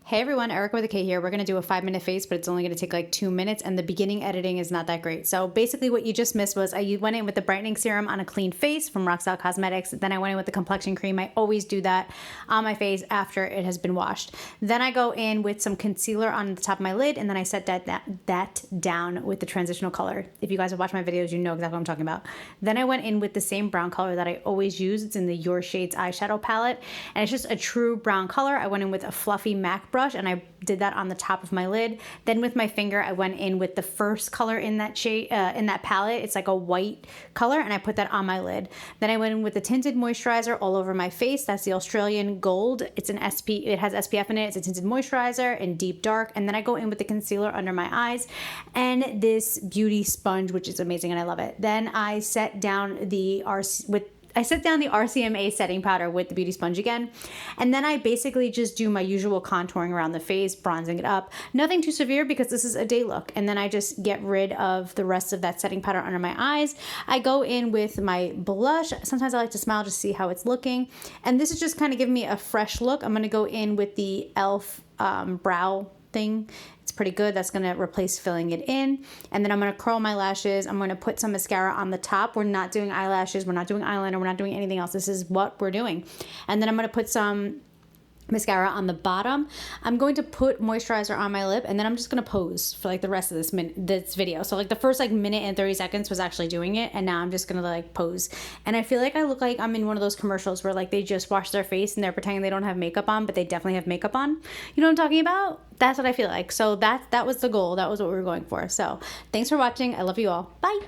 Hey everyone, Erica with a K here. We're going to do a 5-minute face, but it's only going to take like 2 minutes, and the beginning editing is not that great. So basically what you just missed was I went in with the brightening serum on a clean face from Roxelle Cosmetics. Then I went in with the complexion cream. I always do that on my face after it has been washed. Then I go in with some concealer on the top of my lid, and then I set that down with the transitional color. If you guys have watched my videos, you know exactly what I'm talking about. Then I went in with the same brown color that I always use. It's in the Your Shades eyeshadow palette, and it's just a true brown color. I went in with a fluffy MAC brush, and I did that on the top of my lid. Then with my finger, I went in with the first color in that shade, in that palette. It's like a white color, and I put that on my lid. Then I went in with the tinted moisturizer all over my face. That's the Australian Gold. It's an it has SPF in it. It's a tinted moisturizer in deep dark. And then I go in with the concealer under my eyes and this beauty sponge, which is amazing, and I love it. Then I set down the RCMA setting powder with the beauty sponge again. And then I basically just do my usual contouring around the face, bronzing it up. Nothing too severe because this is a day look. And then I just get rid of the rest of that setting powder under my eyes. I go in with my blush. Sometimes I like to smile just to see how it's looking. And this is just kind of giving me a fresh look. I'm going to go in with the e.l.f. Brow thing. It's pretty good. That's going to replace filling it in. And then I'm going to curl my lashes. I'm going to put some mascara on the top. We're not doing eyelashes. We're not doing eyeliner. We're not doing anything else. This is what we're doing. And then I'm going to put some mascara on the bottom. I'm going to put moisturizer on my lip, and then I'm just going to pose for like the rest of this video. So like the first like minute and 30 seconds was actually doing it, and now I'm just going to like pose. And I feel like I look like I'm in one of those commercials where like they just wash their face and they're pretending they don't have makeup on, but they definitely have makeup on. You know what I'm talking about? That's what I feel like. So that was the goal. That was what we were going for. So thanks for watching. I love you all. Bye.